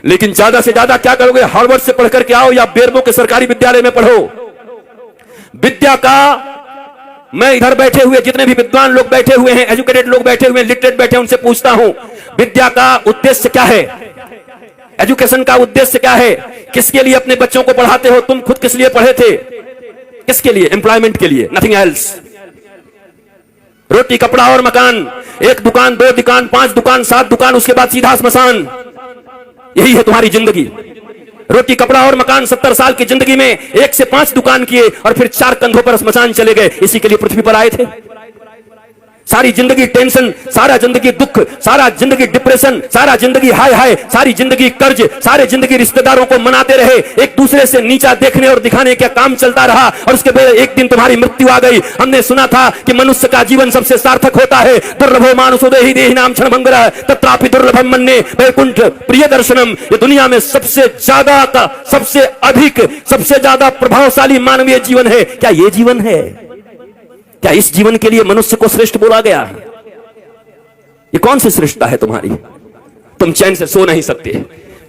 लेकिन ज्यादा से ज्यादा क्या करोगे? हार्वर्ड से पढ़कर के आओ या बेरमो के सरकारी विद्यालय में पढ़ो। विद्या का, मैं इधर बैठे हुए जितने भी विद्वान लोग बैठे हुए हैं, एजुकेटेड लोग बैठे हुए हैं, लिटरेट बैठे हैं, उनसे पूछता हूं, विद्या का उद्देश्य क्या है? एजुकेशन का उद्देश्य क्या है? किसके लिए अपने बच्चों को पढ़ाते हो? तुम खुद किस लिए पढ़े थे? किसके लिए? एम्प्लॉयमेंट के लिए, नथिंग एल्स। रोटी कपड़ा और मकान, एक दुकान, दो दुकान, 5 दुकान, 7 दुकान, उसके बाद सीधा स्मशान। यही है तुम्हारी जिंदगी। रोटी कपड़ा और मकान। 70 साल की जिंदगी में 1 से 5 दुकान किए और फिर 4 कंधों पर स्मशान चले गए। इसी के लिए पृथ्वी पर आए थे। सारी जिंदगी टेंशन, सारा जिंदगी दुख, सारा जिंदगी डिप्रेशन, सारा जिंदगी हाय हाय, सारी जिंदगी कर्ज, सारे जिंदगी रिश्तेदारों को मनाते रहे, एक दूसरे से नीचा देखने और दिखाने का काम चलता रहा, और उसके बाद एक दिन तुम्हारी मृत्यु आ गई। हमने सुना था कि मनुष्य का जीवन सबसे सार्थक होता है। दुर्लभो मानुषोदेहि देहिनाम क्षणभंगुरः तत्रापि दुर्लभम मन्ये वैकुंठ प्रिय दर्शनम। ये दुनिया में सबसे ज्यादा का, सबसे अधिक, सबसे ज्यादा प्रभावशाली मानवीय जीवन है। क्या ये जीवन है? क्या इस जीवन के लिए मनुष्य को श्रेष्ठ बोला गया? ये कौन सी श्रेष्ठता है तुम्हारी? तुम चैन से सो नहीं सकते,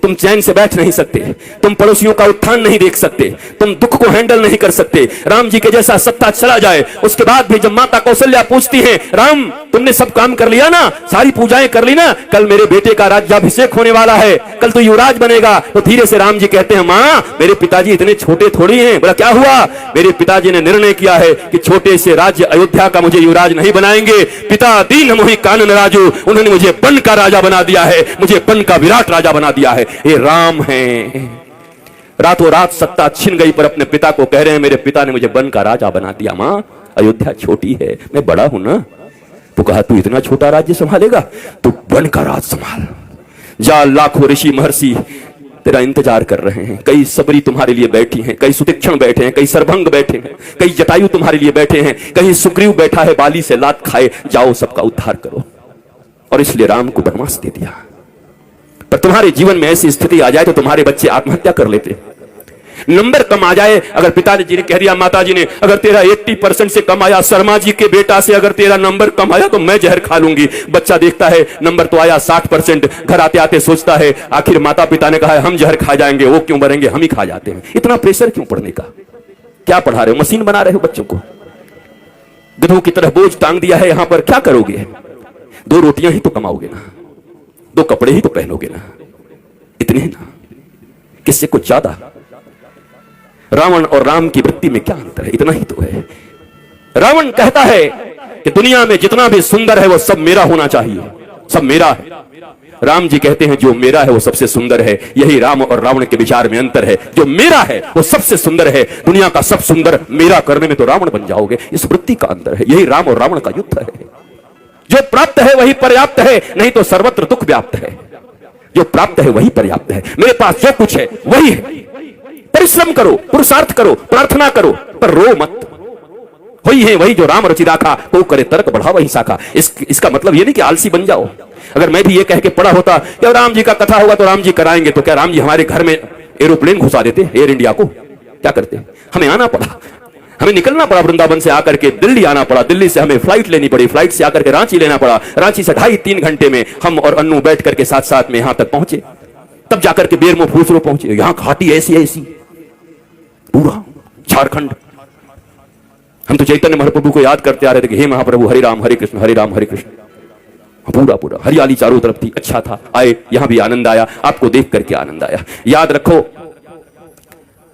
तुम चैन से बैठ नहीं सकते, तुम पड़ोसियों का उत्थान नहीं देख सकते, तुम दुख को हैंडल नहीं कर सकते। राम जी के जैसा सत्ता चला जाए, उसके बाद भी जब माता कौशल्या पूछती है, राम तुमने सब काम कर लिया ना, सारी पूजाएं कर ली ना, कल मेरे बेटे का राज्याभिषेक होने वाला है, कल तो युवराज बनेगा। तो धीरे से राम जी कहते हैं, माँ मेरे पिताजी इतने छोटे थोड़ी हैं। बोला क्या हुआ? मेरे पिताजी ने निर्णय किया है कि छोटे से राज्य अयोध्या का मुझे युवराज नहीं बनाएंगे। पिता दीन मोहि कानन राजू, उन्होंने मुझे बन का राजा बना दिया है, मुझे बन का विराट राजा बना दिया है। ये राम है। रातों रात सत्ता छिन गई, पर अपने पिता को कह रहे हैं, मेरे पिता ने मुझे बन का राजा बना दिया। मां अयोध्या छोटी है, मैं बड़ा हूं ना। तो कहा तू इतना छोटा राज्य संभालेगा? तू बन का राज संभाल। जा, लाखों ऋषि महर्षि तेरा इंतजार कर रहे हैं। कई सबरी तुम्हारे लिए बैठी हैं, कई सुतीक्षण बैठे हैं, कई सरभंग बैठे हैं, कई जटायु तुम्हारे लिए बैठे हैं, कहीं सुग्रीव बैठा है बाली से लात खाए। जाओ सबका उद्धार करो। और इसलिए राम को वनवास दे दिया। पर तुम्हारे जीवन में ऐसी स्थिति आ जाए तो तुम्हारे बच्चे आत्महत्या कर लेते। नंबर कम आ जाए, अगर पिताजी ने कह दिया, माताजी ने, अगर तेरा 80% से कम आया, शर्मा जी के बेटा से अगर तेरा नंबर कम आया तो मैं जहर खा लूंगी। बच्चा देखता है नंबर तो आया 60%, घर आते आते सोचता है आखिर माता पिता ने कहा है हम जहर खा जाएंगे, वो क्यों मरेंगे, हम ही खा जाते हैं। इतना प्रेशर क्यों पढ़ने का? क्या पढ़ा रहे हो? मशीन बना रहे हो बच्चों को? गधों की तरह बोझ टांग दिया है यहां पर। क्या करोगे? 2 रोटियां ही तो कमाओगे ना, 2 कपड़े ही तो पहनोगे ना, इतने ही ना, किससे कुछ ज्यादा? रावण और राम की वृत्ति में क्या अंतर है? इतना ही तो है। रावण कहता है कि दुनिया में जितना भी सुंदर है वो सब मेरा होना चाहिए, सब मेरा है। राम जी कहते हैं जो मेरा है वो सबसे सुंदर है। यही राम और रावण के विचार में अंतर है। जो मेरा है वो सबसे सुंदर है। दुनिया का सब सुंदर मेरा करने में तो रावण बन जाओगे। इस वृत्ति का अंतर है। यही राम और रावण का युद्ध है। जो प्राप्त है वही पर्याप्त है, नहीं तो सर्वत्र दुख व्याप्त है। जो प्राप्त है वही पर्याप्त है। मेरे पास जो कुछ है वही है। परिश्रम करो, पुरुषार्थ करो, प्रार्थना करो, पर रो मत। वही है वही जो राम रचि राखा, को करे तर्क बढ़ा वही शाखा। इसका मतलब ये नहीं कि आलसी बन जाओ। अगर मैं भी ये कह के पढ़ा होता कि राम जी का कथा होगा तो राम जी कराएंगे, तो क्या राम जी हमारे घर में एरोप्लेन घुसा देते एयर इंडिया को? क्या करते? हमें आना पड़ा, हमें निकलना पड़ा वृंदावन से आकर के दिल्ली आना पड़ा, दिल्ली से हमें फ्लाइट लेनी पड़ी, फ्लाइट से आकर के रांची लेना पड़ा, रांची से 2.5-3 घंटे में हम और अन्नू बैठ करके साथ में यहां तक पहुंचे। तब जाकर के बेरमो फूसरो पहुंचे। यहां घाटी ऐसी पूरा झारखंड। हम तो चैतन्य महाप्रभु को याद करते आ रहे थे कि हे महाप्रभु हरे राम हरे कृष्ण हरे राम हरे कृष्ण। पूरा हरियाली चारों तरफ थी, अच्छा था। आए यहां भी आनंद आया, आपको देख करके आनंद आया। याद रखो,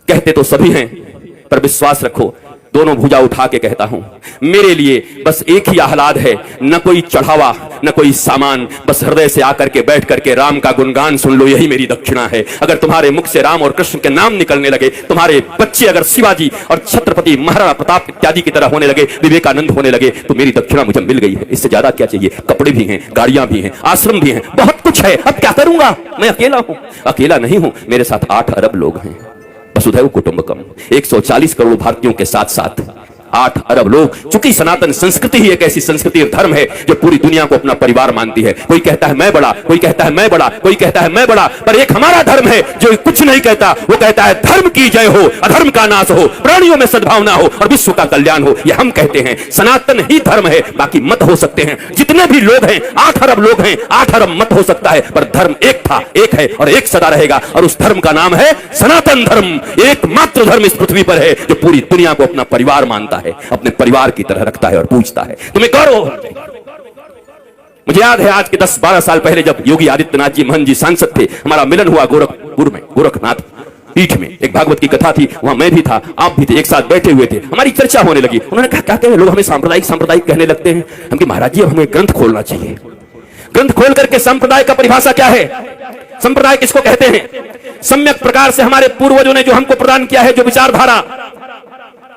कहते तो सभी हैं पर विश्वास रखो। दोनों भुजा उठा के कहता हूं, मेरे लिए बस एक ही आह्लाद है, न कोई चढ़ावा न कोई सामान, बस हृदय से आकर के बैठ करके राम का गुणगान सुन लो, यही मेरी दक्षिणा है। अगर तुम्हारे मुख से राम और कृष्ण के नाम निकलने लगे, तुम्हारे बच्चे अगर शिवाजी और छत्रपति महाराणा प्रताप इत्यादि की तरह होने लगे, विवेकानंद होने लगे, तो मेरी दक्षिणा मुझे मिल गई है। इससे ज्यादा क्या चाहिए? कपड़े भी हैं, गाड़ियां भी हैं, आश्रम भी हैं, बहुत कुछ है। अब क्या करूंगा? मैं अकेला हूं। अकेला नहीं हूं, मेरे साथ 8 अरब लोग हैं। वसुधैव कुटुंबकम। 140 करोड़ भारतीयों के साथ साथ 8 अरब लोग। चूंकि सनातन संस्कृति ही एक ऐसी संस्कृति और धर्म है जो पूरी दुनिया को अपना परिवार मानती है। कोई कहता है मैं बड़ा, कोई कहता है मैं बड़ा, कोई कहता है मैं बड़ा, पर एक हमारा धर्म है जो कुछ नहीं कहता। वो कहता है धर्म की जय हो, अधर्म का नाश हो, प्राणियों में सद्भावना हो और विश्व का कल्याण हो। ये हम कहते हैं, सनातन ही धर्म है। बाकी मत हो सकते हैं, जितने भी लोग हैं, 8 अरब लोग हैं, 8 अरब मत हो सकता है, पर धर्म एक था, एक है और एक सदा रहेगा। और उस धर्म का नाम है सनातन धर्म। एकमात्र धर्म इस पृथ्वी पर है जो पूरी दुनिया को अपना परिवार मानता है, अपने परिवार की तरह रखता है और पूजता है। तुम्हें गौरव। मुझे याद है आज के 10-12 साल पहले जब योगी आदित्यनाथ जी महंत जी सांसद थे, हमारा मिलन हुआ गोरखपुर में, गोरखनाथ पीठ में। एक भागवत की कथा थी, वहां मैं भी था, आप भी थे, एक साथ बैठे हुए थे। हमारी चर्चा होने लगी। उन्होंने कहा क्या कहते हैं लोग हमें सांप्रदायिक सांप्रदायिक कहने लगते हैं। हम कि महाराज जी हमें ग्रंथ खोलना चाहिए। ग्रंथ खोल करके संप्रदाय का परिभाषा क्या है, संप्रदाय किसको कहते हैं। सम्यक प्रकार से हमारे पूर्वजों ने जो हमको प्रदान किया है, जो विचारधारा,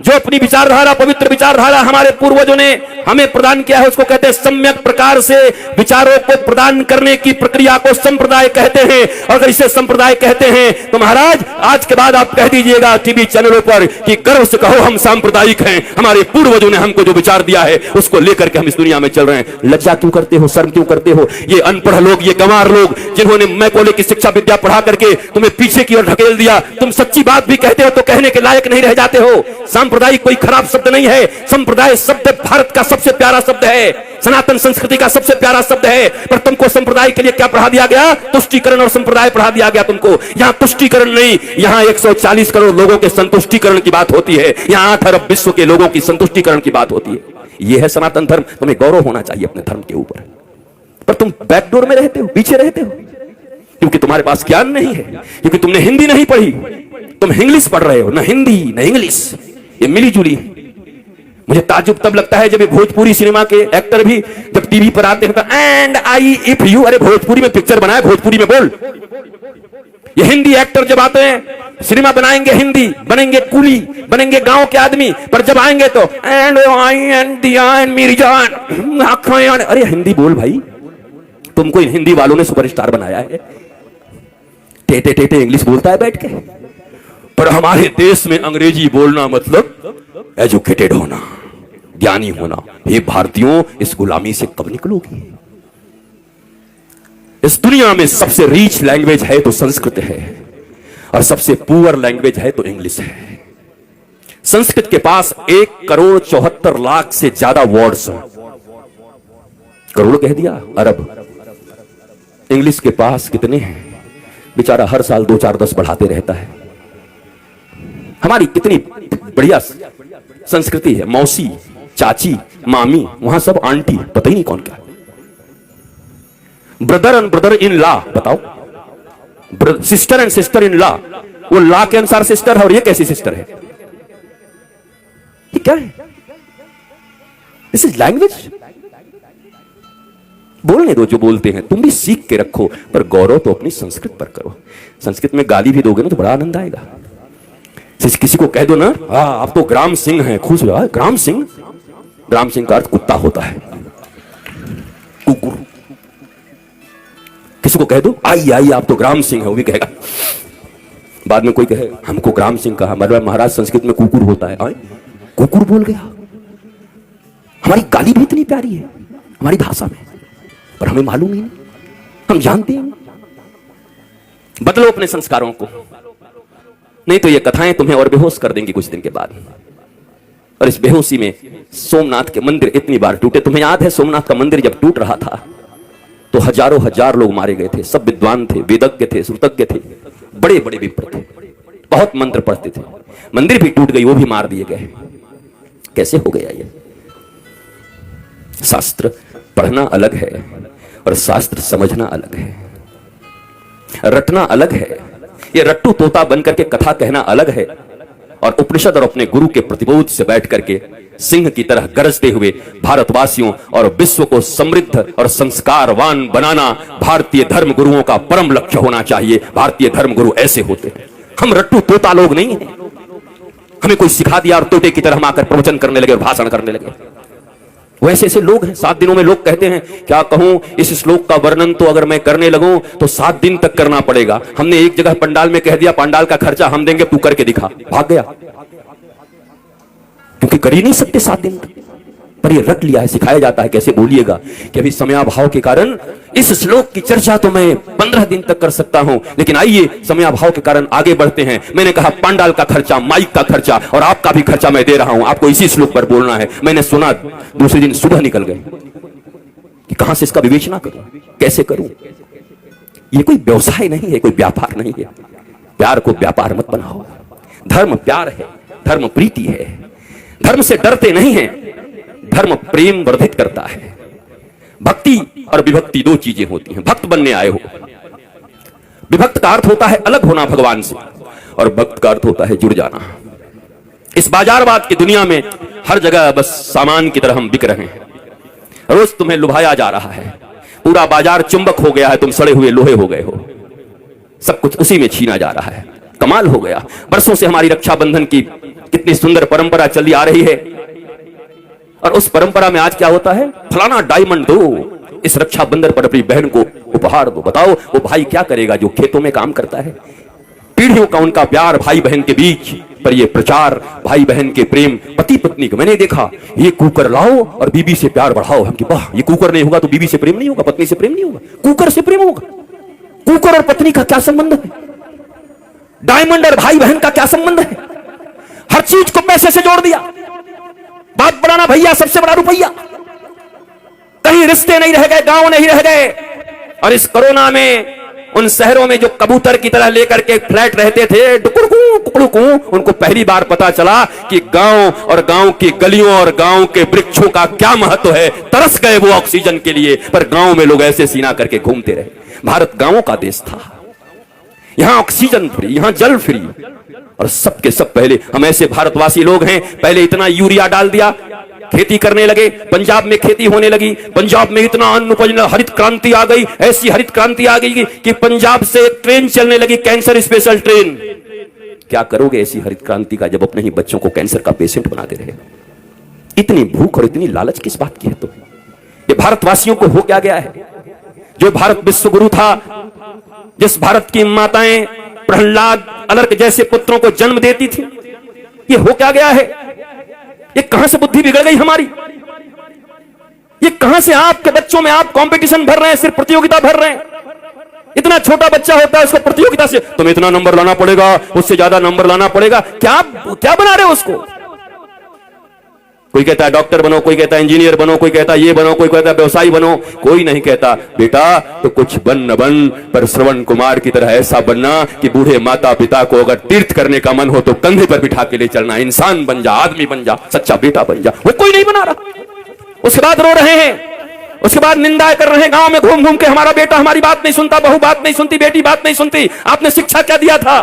जो अपनी विचारधारा, पवित्र विचारधारा हमारे पूर्वजों ने हमें प्रदान किया है, उसको कहते हैं सम्यक प्रकार से विचारों को प्रदान करने की प्रक्रिया को संप्रदाय कहते हैं। और अगर इसे संप्रदाय कहते हैं तो महाराज आज के बाद आप कह दीजिएगा टीवी चैनलों पर कि गर्व से कहो हम सांप्रदायिक हैं, हमारे पूर्वजों ने हमको जो विचार दिया है उसको लेकर के हम इस दुनिया में चल रहे हैं। लज्जा क्यों करते हो, शर्म क्यों करते हो। ये अनपढ़ लोग, ये गंवार लोग जिन्होंने मैकोले की शिक्षा विद्या पढ़ा करके तुम्हें पीछे की ओर ढकेल दिया, तुम सच्ची बात भी कहते हो तो कहने के लायक नहीं रह जाते हो। सांप्रदायिक कोई खराब शब्द नहीं है। संप्रदाय शब्द भारत का सबसे प्यारा शब्द है, सनातन संस्कृति का सबसे प्यारा शब्द है। पर तुमको संप्रदाय के लिए क्या पढ़ा दिया गया, तुष्टीकरण और संप्रदाय पढ़ा दिया गया तुमको। यहां तुष्टीकरण नहीं, यहां 140 करोड़ लोगों के संतुष्टीकरण की बात होती है। यहां 8 अरब विश्व के लोगों की संतुष्टीकरण की बात होती है। यह है सनातन धर्म। तुम्हें गौरव होना चाहिए अपने धर्म के ऊपर। पर तुम बैकडोर में रहते हो, पीछे रहते हो, क्योंकि तुम्हारे पास ज्ञान नहीं है, क्योंकि तुमने हिंदी नहीं पढ़ी, तुम इंग्लिश पढ़ रहे हो। ना हिंदी ना इंग्लिश, ये मिली जुली। मुझे ताज्जुब तब लगता है जब ये भोजपुरी सिनेमा के एक्टर भी जब टीवी पर आते हैं तो एंड आई इफ यू, अरे भोजपुरी में पिक्चर बनाए, भोजपुरी में बोल। ये हिंदी एक्टर जब आते हैं सिनेमा बनाएंगे, हिंदी बनेंगे, कूली बनेंगे, गांव के आदमी, पर जब आएंगे तो एंड आई एंड दिया एंड मेरी जान आंखें। अरे हिंदी बोल भाई, तुमको इन हिंदी वालों ने सुपरस्टार बनाया है। टेटे टेटे इंग्लिश बोलता है बैठ के। पर हमारे देश में अंग्रेजी बोलना मतलब एजुकेटेड होना, ज्ञानी होना। ये भारतीयों इस गुलामी से कब निकलोगी। इस दुनिया में सबसे रीच लैंग्वेज है तो संस्कृत है, और सबसे पुअर लैंग्वेज है तो इंग्लिश है। संस्कृत के पास 1,74,00,000 से ज्यादा वर्ड्स हैं। करोड़ कह दिया, अरब। इंग्लिश के पास कितने हैं, बेचारा हर साल 2, 4, 10 बढ़ाते रहता है। हमारी कितनी बढ़िया संस्कृति है, मौसी, चाची, मामी, वहां सब आंटी, पता ही नहीं कौन क्या। Brother and brother in law, बताओ। Sister and sister in law, वो लॉ के अनुसार सिस्टर है और ये कैसी सिस्टर है, ये क्या है। This is language. बोलने दो जो बोलते हैं, तुम भी सीख के रखो, पर गौरव तो अपनी संस्कृत पर करो। संस्कृत में गाली भी दोगे ना तो बड़ा आनंद आएगा। किसी को कह दो ना, आप तो ग्राम सिंह हैं, खुश हो। ग्राम सिंह, ग्राम सिंह का अर्थ कुत्ता होता है, कुकुर। किसी को कह दो आई आई आप तो ग्राम सिंह है, वो भी कहेगा। बाद में कोई कहे हमको ग्राम सिंह कहा, मतलब महाराज संस्कृत में कुकुर होता है। आए कुकुर बोल गया। हमारी गाली भी इतनी प्यारी है हमारी भाषा में, पर हमें मालूम ही नहीं, हम जानते हैं। बदलो अपने संस्कारों को, नहीं तो ये कथाएं तुम्हें और बेहोश कर देंगी कुछ दिन के बाद। और इस बेहोशी में सोमनाथ के मंदिर इतनी बार टूटे। तुम्हें याद है सोमनाथ का मंदिर जब टूट रहा था तो हजारों हजार लोग मारे गए थे। सब विद्वान थे, वेदज्ञ थे, श्रुतज्ञ थे, बड़े बड़े विप्र थे, बहुत मंत्र पढ़ते थे। मंदिर भी टूट गई, वो भी मार दिए गए। कैसे हो गया ये। शास्त्र पढ़ना अलग है और शास्त्र समझना अलग है। रटना अलग है, ये रट्टू तोता बनकर के कथा कहना अलग है, और उपनिषद और अपने गुरु के प्रतिबोध से बैठ करके सिंह की तरह गरजते हुए भारतवासियों और विश्व को समृद्ध और संस्कारवान बनाना भारतीय धर्म गुरुओं का परम लक्ष्य होना चाहिए। भारतीय धर्म गुरु ऐसे होते हैं, हम रट्टू तोता लोग नहीं हैं। हमें कोई सिखा दिया और तोते की तरह हम आकर प्रवचन करने लगे और भाषण करने लगे। वैसे ऐसे लोग हैं। 7 दिनों में लोग कहते हैं क्या कहूं, इस श्लोक का वर्णन तो अगर मैं करने लगूं तो 7 दिन तक करना पड़ेगा। हमने एक जगह पंडाल में कह दिया पंडाल का खर्चा हम देंगे, तू करके दिखा, भाग गया। क्योंकि कर ही नहीं सकते 7 दिन तक, पर ये रट लिया है, सिखाया जाता है कैसे बोलिएगा कि अभी समयाभाव के कारण इस श्लोक की चर्चा तो मैं 15 दिन तक कर सकता हूं, लेकिन आइए समयाभाव के कारण आगे बढ़ते हैं। मैंने कहा पांडाल का खर्चा, माइक का खर्चा और आपका भी खर्चा मैं दे रहा हूं, आपको इसी श्लोक पर बोलना है। मैंने सुना, दूसरे दिन सुबह निकल गए कि कहां से इसका विवेचना करूं, कैसे करूं। ये कोई व्यवसाय नहीं है, कोई व्यापार नहीं है। प्यार को व्यापार मत बनाओ। धर्म प्यार है, धर्म प्रीति है, धर्म से डरते नहीं हैं, धर्म प्रेम वर्धित करता है। भक्ति और विभक्ति 2 चीजें होती हैं। भक्त बनने आए हो, विभक्त का अर्थ होता है अलग होना भगवान से, और भक्त का अर्थ होता है जुड़ जाना। इस बाजारवाद की दुनिया में हर जगह बस सामान की तरह हम बिक रहे हैं। रोज तुम्हें लुभाया जा रहा है, पूरा बाजार चुंबक हो गया है, तुम सड़े हुए लोहे हो गए हो, सब कुछ उसी में छीना जा रहा है। कमाल हो गया। बरसों से हमारी रक्षाबंधन की कितनी सुंदर परंपरा चली आ रही है, और उस परंपरा में आज क्या होता है, फलाना डायमंड दो, इस रक्षाबंधन पर अपनी बहन को उपहार दो। बताओ वो भाई क्या करेगा जो खेतों में काम करता है। पीढ़ियों का उनका प्यार भाई बहन के बीच, पर ये प्रचार भाई बहन के प्रेम, पति पत्नी का। मैंने देखा ये कुकर लाओ और बीबी से प्यार बढ़ाओ। हम कि वाह, ये कुकर नहीं होगा तो बीबी से प्रेम नहीं होगा, पत्नी से प्रेम नहीं होगा, कुकर से प्रेम होगा। कुकर और पत्नी का क्या संबंध है? डायमंड और भाई बहन का क्या संबंध है? हर चीज को पैसे से जोड़ दिया। बात बढ़ाना भैया, सबसे बड़ा रुपया। कहीं रिश्ते नहीं रह गए, गांव नहीं रह गए। और इस कोरोना में उन शहरों में जो कबूतर की तरह लेकर के फ्लैट रहते थे, डुकुड़कू कुकड़ुकू, उनको पहली बार पता चला कि गांव और गांव की गलियों और गांव के वृक्षों का क्या महत्व है। तरस गए वो ऑक्सीजन के लिए, पर गांव में लोग ऐसे सीना करके घूमते रहे। भारत गांवों का देश था, यहां ऑक्सीजन फ्री, यहां जल फ्री, और सबके सब पहले हम ऐसे भारतवासी लोग हैं। पहले इतना यूरिया डाल दिया, खेती करने लगे, पंजाब में खेती होने लगी, पंजाब में इतना अन्न उपजने, हरित क्रांति आ गई, ऐसी हरित क्रांति आ गई कि पंजाब से एक ट्रेन चलने लगी, कैंसर स्पेशल ट्रेन। क्या करोगे ऐसी हरित क्रांति का जब अपने ही बच्चों को कैंसर का पेशेंट बनाते रहे? इतनी भूख और इतनी लालच किस बात की है? तो ये भारतवासियों को हो क्या गया है? जो भारत विश्व गुरु था, जिस भारत की माताएं प्रहलाद अलर्क जैसे पुत्रों को जन्म देती थी, ये हो क्या गया है? ये कहां से बुद्धि बिगड़ गई हमारी? ये कहां से आपके बच्चों में आप कंपटीशन भर रहे हैं, सिर्फ प्रतियोगिता भर रहे हैं? इतना छोटा बच्चा होता है, उसको प्रतियोगिता से तुम इतना नंबर लाना पड़ेगा, उससे ज्यादा नंबर लाना पड़ेगा। क्या क्या बना रहे हो उसको? कोई कहता है डॉक्टर बनो, कोई कहता है इंजीनियर बनो, कोई कहता है ये बनो, कोई कहता है व्यवसायी बनो। कोई नहीं कहता बेटा तो कुछ बन न बन, पर श्रवण कुमार की तरह ऐसा बनना कि बूढ़े माता पिता को अगर तीर्थ करने का मन हो तो कंधे पर बिठा के ले चलना। इंसान बन जा, आदमी बन जा, सच्चा बेटा बन जा। वो कोई नहीं बना रहा। उसके बाद रो रहे हैं, उसके बाद निंदा कर रहे हैं गांव में घूम घूम के, हमारा बेटा हमारी बात नहीं सुनता, बहू बात नहीं सुनती, बेटी बात नहीं सुनती। आपने शिक्षा क्या दिया था?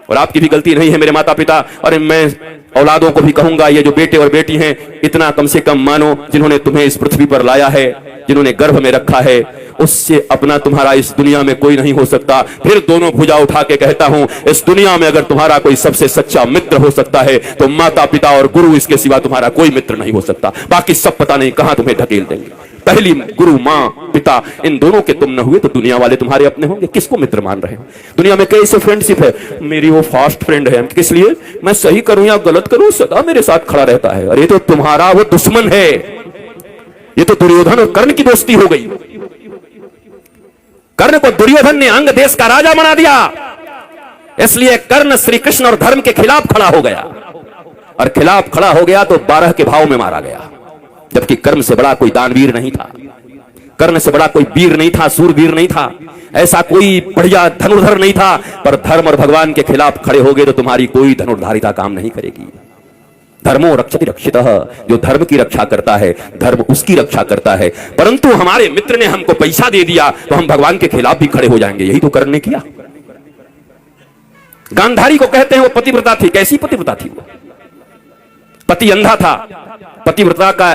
और आपकी भी गलती नहीं है मेरे माता पिता, और मैं औलादों को भी कहूंगा, ये जो बेटे और बेटी हैं, इतना कम से कम मानो जिन्होंने तुम्हें इस पृथ्वी पर लाया है, जिन्होंने गर्भ में रखा है, उससे अपना तुम्हारा इस दुनिया में कोई नहीं हो सकता। फिर दोनों भुजा उठा के कहता हूं, इस दुनिया में अगर तुम्हारा कोई सबसे सच्चा मित्र हो सकता है तो माता पिता और गुरु, इसके सिवा तुम्हारा कोई मित्र नहीं हो सकता। बाकी सब पता नहीं कहां तुम्हें ढकेल देंगे। पहली गुरु मां पिता, इन दोनों के तुम न हुए तो दुनिया वाले तुम्हारे अपने होंगे। किसको मित्र मान रहे हो? दुनिया में कैसे फ्रेंडशिप है, मेरी वो फास्ट फ्रेंड है, किस लिए? मैं सही करूं या गलत करूं सदा मेरे साथ खड़ा रहता है। अरे तो तुम्हारा वो दुश्मन है। ये तो दुर्योधन और कर्ण की दोस्ती हो गई। कर्ण को दुर्योधन ने अंग देश का राजा बना दिया, इसलिए कर्ण श्री कृष्ण और धर्म के खिलाफ खड़ा हो गया, और खिलाफ खड़ा हो गया तो 12 के भाव में मारा गया। जबकि कर्ण से बड़ा कोई दानवीर नहीं था, कर्ण से बड़ा कोई वीर नहीं था, सूरवीर नहीं था, ऐसा कोई बढ़िया धनुर्धर नहीं था। पर धर्म और भगवान के खिलाफ खड़े हो गए तो तुम्हारी कोई धनुर्धारिता काम नहीं करेगी। धर्मो रक्षति रक्षितः, जो धर्म की रक्षा करता है धर्म उसकी रक्षा करता है। परंतु हमारे मित्र ने हमको पैसा दे दिया तो हम भगवान के खिलाफ भी खड़े हो जाएंगे। यही तो कर्ण ने किया। गांधारी को कहते हैं वो पतिव्रता थी। कैसी पतिव्रता थी वो? पति अंधा था। पतिव्रता का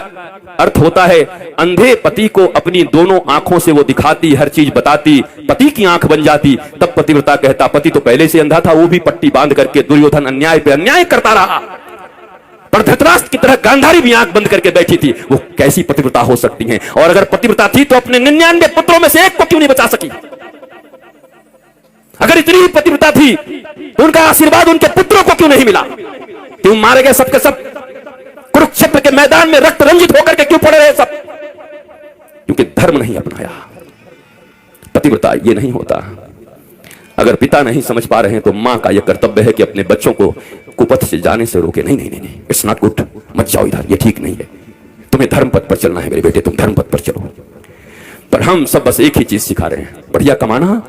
अर्थ होता है अंधे पति को अपनी दोनों आंखों से वो दिखाती, हर चीज बताती, पति की आंख बन जाती, तब पतिव्रता कहता। पति तो पहले से अंधा था, वो भी पट्टी बांध करके दुर्योधन अन्याय पे अन्याय करता रहा, पर धृतराष्ट्र की तरह गांधारी भी आंख बंद करके बैठी थी। वो कैसी पतिव्रता हो सकती हैं? और अगर पतिव्रता थी तो अपने 99 पुत्रों में से एक को क्यों नहीं बचा सकी? अगर इतनी ही पतिव्रता थी तो उनका आशीर्वाद उनके पुत्रों को क्यों नहीं मिला? क्यों मारे गए सबके सब? कुरुक्षेत्र के मैदान में रक्त रंजित होकर के क्यों पड़े रहे सब? क्योंकि धर्म नहीं अपनाया। पतिव्रता ये नहीं होता। अगर पिता नहीं समझ पा रहे हैं तो मां का यह कर्तव्य है कि अपने बच्चों को कुपथ से जाने से रोके। नहीं नहीं नहीं, इट्स नॉट गुड, मत जाओ इधर, ये ठीक नहीं है, तुम्हें धर्म पथ पर चलना है मेरे बेटे, तुम धर्म पथ पर चलो। पर हम सब बस एक ही चीज सिखा रहे हैं, बढ़िया कमाना